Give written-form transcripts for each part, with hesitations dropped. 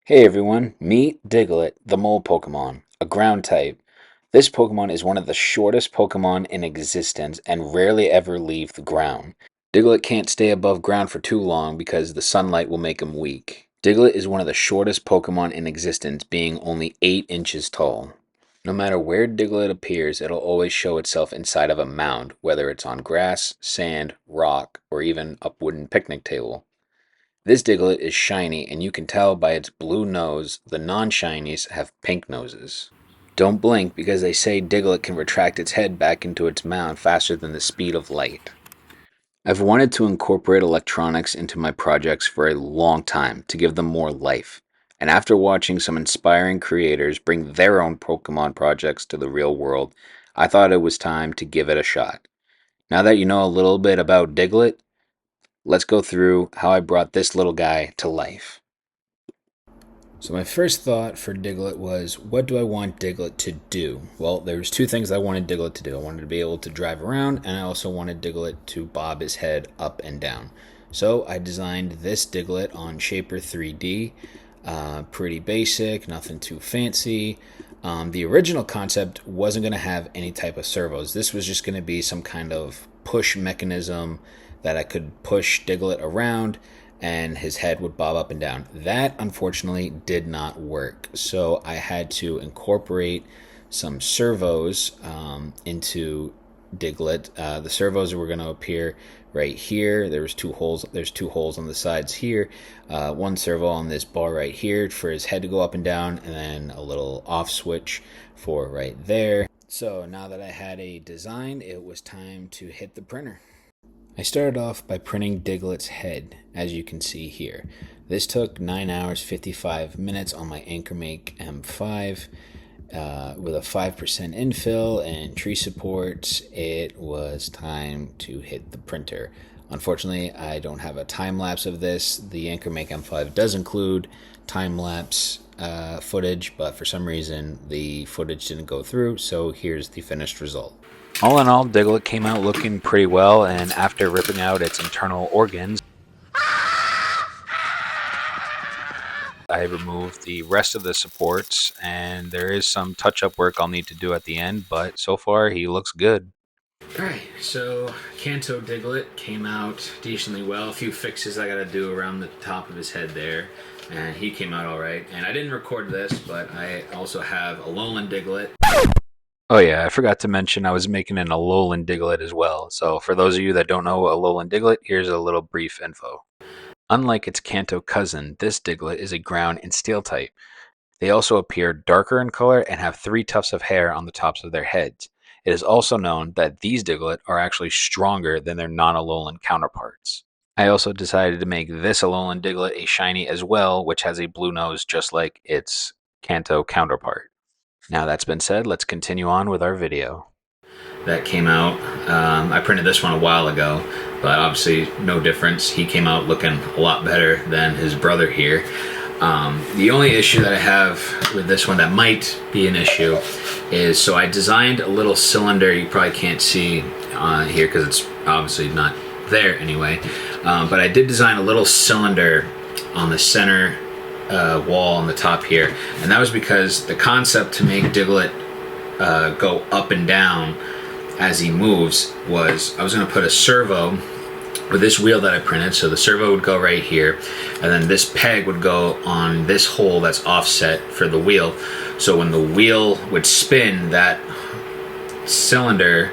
Hey everyone, meet Diglett, the mole Pokemon, a ground type. This Pokemon is one of the shortest Pokemon in existence and rarely ever leave the ground. Diglett can't stay above ground for too long because the sunlight will make him weak. Diglett is one of the shortest Pokemon in existence, being only 8 inches tall. No matter where Diglett appears, it'll always show itself inside of a mound, whether it's on grass, sand, rock, or even a wooden picnic table. This Diglett is shiny, and you can tell by its blue nose. The non-shinies have pink noses. Don't blink because they say Diglett can retract its head back into its mound faster than the speed of light. I've wanted to incorporate electronics into my projects for a long time to give them more life. And after watching some inspiring creators bring their own Pokemon projects to the real world, I thought it was time to give it a shot. Now that you know a little bit about Diglett, let's go through how I brought this little guy to life. So my first thought for Diglett was, what do I want Diglett to do? Well, there was two things I wanted Diglett to do. I wanted to be able to drive around, and I also wanted Diglett to bob his head up and down. So I designed this Diglett on Shaper 3D. Pretty basic, nothing too fancy. The original concept wasn't going to have any type of servos. This was just going to be some kind of push mechanism that I could push Diglett around and his head would bob up and down. That unfortunately did not work. So I had to incorporate some servos into Diglett. The servos were going to appear right here. There's two holes on the sides here. One servo on this bar right here for his head to go up and down, and then a little off switch for right there. So now that I had a design, it was time to hit the printer. I started off by printing Diglett's head, as you can see here. This took 9 hours 55 minutes on my AnchorMake M5. With a 5% infill and tree support, it was time to hit the printer. Unfortunately, I don't have a time lapse of this. The AnchorMake M5 does include time lapse footage, but for some reason the footage didn't go through, so here's the finished result. All in all, Diglett came out looking pretty well, and after ripping out its internal organs, I removed the rest of the supports, and there is some touch-up work I'll need to do at the end, but so far he looks good. Alright, so Kanto Diglett came out decently well. A few fixes I gotta do around the top of his head there, and he came out alright. And I didn't record this, but I also have Alolan Diglett. Oh yeah, I forgot to mention I was making an Alolan Diglett as well. So for those of you that don't know Alolan Diglett, here's a little brief info. Unlike its Kanto cousin, this Diglett is a ground and steel type. They also appear darker in color and have 3 tufts of hair on the tops of their heads. It is also known that these Diglett are actually stronger than their non-Alolan counterparts. I also decided to make this Alolan Diglett a shiny as well, which has a blue nose just like its Kanto counterpart. Now that's been said, let's continue on with our video. That came out. I printed this one a while ago, but obviously no difference. He came out looking a lot better than his brother here. The only issue that I have with this one that might be an issue is, so I designed a little cylinder. You probably can't see here because it's obviously not there anyway, but I did design a little cylinder on the center wall on the top here, and that was because the concept to make Diglett go up and down as he moves was I was going to put a servo with this wheel that I printed. So the servo would go right here, and then this peg would go on this hole that's offset for the wheel. So when the wheel would spin, that cylinder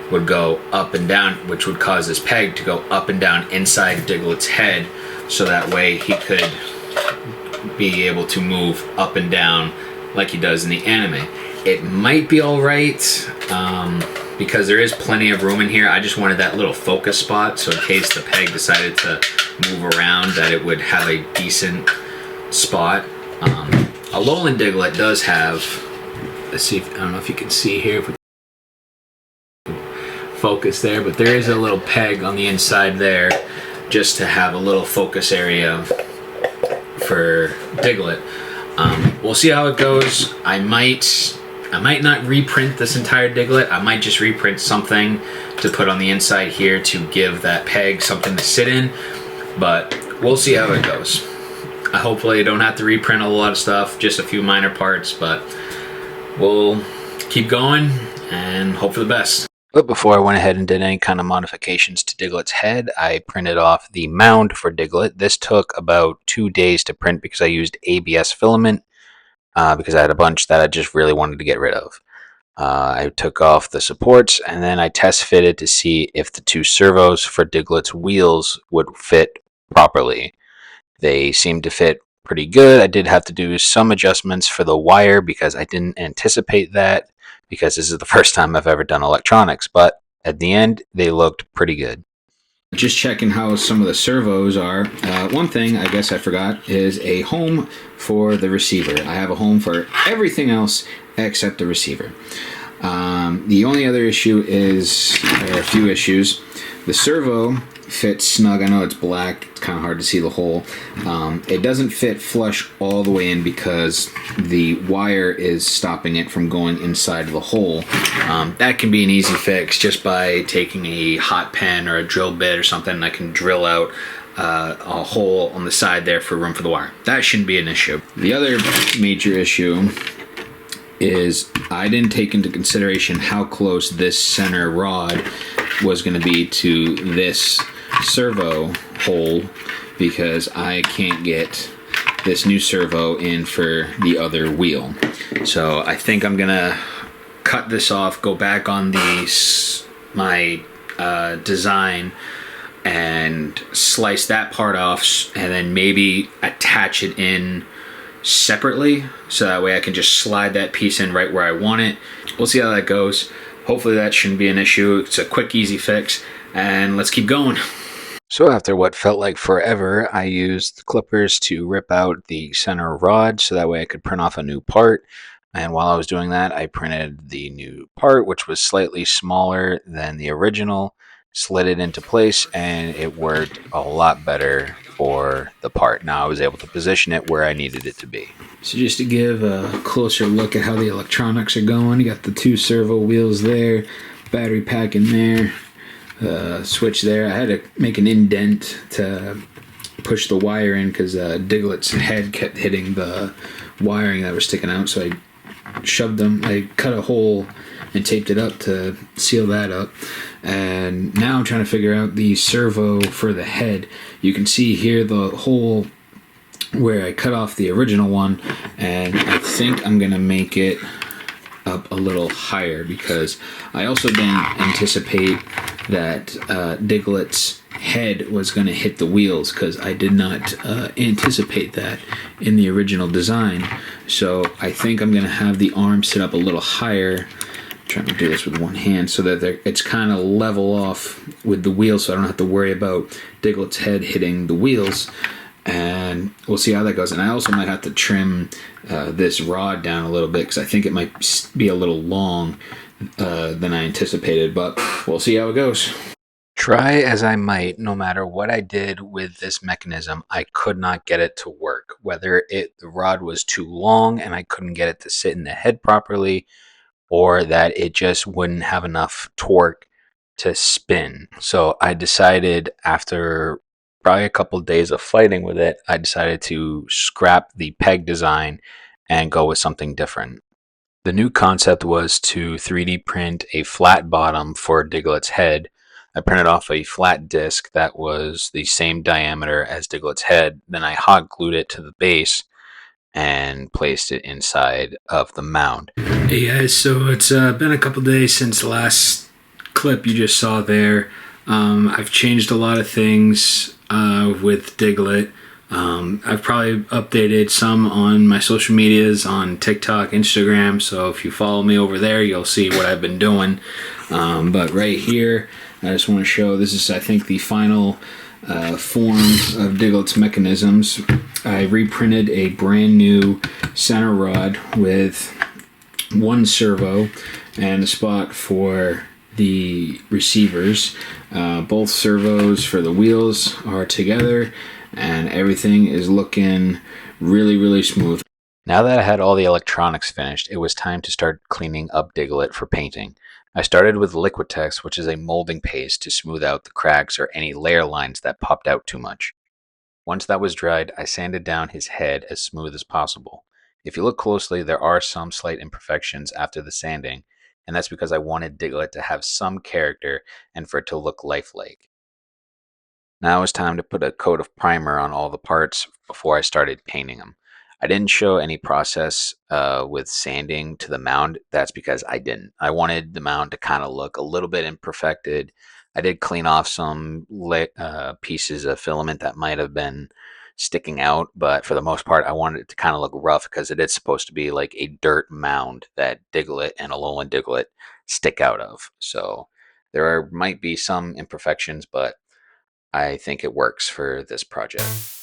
would go up and down, which would cause this peg to go up and down inside Diglett's head, so that way he could be able to move up and down like he does in the anime. It might be alright, because there is plenty of room in here. I just wanted that little focus spot, so in case the peg decided to move around, that it would have a decent spot. Alolan Diglett does have, let's see, I don't know if you can see here, if we focus there, but there is a little peg on the inside there just to have a little focus area for Diglett. We'll see how it goes. I might not reprint this entire Diglett. I might just reprint something to put on the inside here to give that peg something to sit in, but we'll see how it goes. I hopefully don't have to reprint a lot of stuff, just a few minor parts, but we'll keep going and hope for the best. But before I went ahead and did any kind of modifications to Diglett's head, I printed off the mound for Diglett. This took about 2 days to print because I used ABS filament because I had a bunch that I just really wanted to get rid of. I took off the supports and then I test fitted to see if the 2 servos for Diglett's wheels would fit properly. They seemed to fit pretty good. I did have to do some adjustments for the wire because I didn't anticipate that, because this is the first time I've ever done electronics, but at the end, they looked pretty good. Just checking how some of the servos are. One thing I guess I forgot is a home for the receiver. I have a home for everything else except the receiver. The only other issue is, or a few issues, the servo fits snug. I know it's black, it's kind of hard to see the hole. It doesn't fit flush all the way in because the wire is stopping it from going inside the hole. That can be an easy fix just by taking a hot pen or a drill bit or something. I can drill out a hole on the side there for room for the wire. That shouldn't be an issue. The other major issue is I didn't take into consideration how close this center rod was going to be to this servo hole, because I can't get this new servo in for the other wheel. So I think I'm going to cut this off, go back on my design and slice that part off, and then maybe attach it in separately, so that way I can just slide that piece in right where I want it. We'll see how that goes. Hopefully that shouldn't be an issue. It's a quick, easy fix, and let's keep going. So after what felt like forever, I used clippers to rip out the center rod so that way I could print off a new part. And while I was doing that, I printed the new part, which was slightly smaller than the original, slid it into place, and it worked a lot better for the part. Now I was able to position it where I needed it to be. So just to give a closer look at how the electronics are going, you got the 2 servo wheels there, battery pack in there, switch there. I had to make an indent to push the wire in because Diglett's head kept hitting the wiring that was sticking out, so I shoved them. I cut a hole and taped it up to seal that up. And now I'm trying to figure out the servo for the head. You can see here the hole where I cut off the original one, and I think I'm gonna make it up a little higher because I also didn't anticipate that Diglett's head was going to hit the wheels, because I did not anticipate that in the original design. So I think I'm going to have the arm sit up a little higher. I'm trying to do this with one hand so that it's kind of level off with the wheels, so I don't have to worry about Diglett's head hitting the wheels. And we'll see how that goes. And I also might have to trim this rod down a little bit because I think it might be a little long than I anticipated, but we'll see how it goes. Try as I might, no matter what I did with this mechanism, I could not get it to work. Whether the rod was too long and I couldn't get it to sit in the head properly, or that it just wouldn't have enough torque to spin. So I decided, after probably a couple of days of fighting with it, I decided to scrap the peg design and go with something different. The new concept was to 3D print a flat bottom for Diglett's head. I printed off a flat disc that was the same diameter as Diglett's head. Then I hot glued it to the base and placed it inside of the mound. Hey guys, so it's been a couple days since the last clip you just saw there. I've changed a lot of things with Diglett. I've probably updated some on my social medias, on TikTok, Instagram, so if you follow me over there, you'll see what I've been doing. But right here, I just want to show, this is, I think, the final form of Diglett's mechanisms. I reprinted a brand new center rod with 1 servo and a spot for the receivers. Both servos for the wheels are together, and everything is looking really, really smooth. Now that I had all the electronics finished, it was time to start cleaning up Diglett for painting. I started with Liquitex, which is a molding paste to smooth out the cracks or any layer lines that popped out too much. Once that was dried, I sanded down his head as smooth as possible. If you look closely, there are some slight imperfections after the sanding, and that's because I wanted Diglett to have some character and for it to look lifelike. Now it's time to put a coat of primer on all the parts before I started painting them. I didn't show any process with sanding to the mound. That's because I didn't. I wanted the mound to kind of look a little bit imperfected. I did clean off some pieces of filament that might have been sticking out, but for the most part, I wanted it to kind of look rough because it is supposed to be like a dirt mound that Diglett and Alolan Diglett stick out of. So might be some imperfections, but I think it works for this project.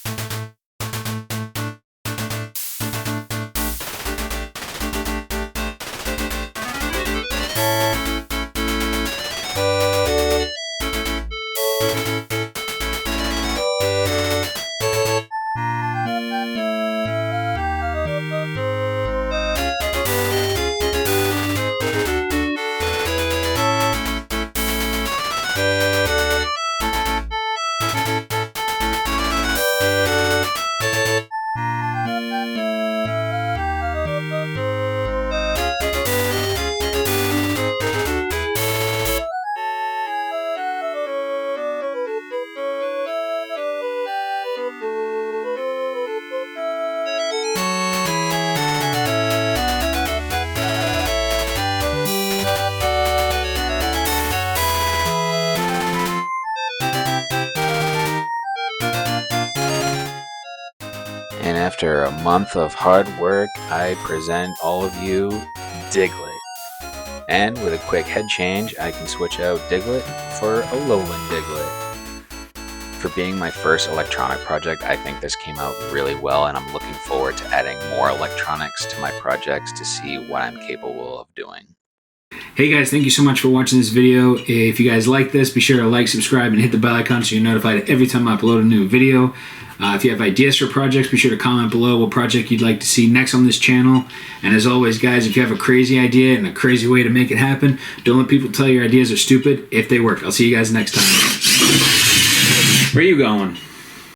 And after a month of hard work, I present all of you Diglett. And with a quick head change, I can switch out Diglett for Alolan Diglett. For being my first electronic project, I think this came out really well, and I'm looking forward to adding more electronics to my projects to see what I'm capable of doing. Hey guys, thank you so much for watching this video. If you guys like this, be sure to like, subscribe, and hit the bell icon so you're notified every time I upload a new video. If you have ideas for projects, be sure to comment below what project you'd like to see next on this channel. And as always, guys, if you have a crazy idea and a crazy way to make it happen, don't let people tell you your ideas are stupid if they work. I'll see you guys next time. Where are you going?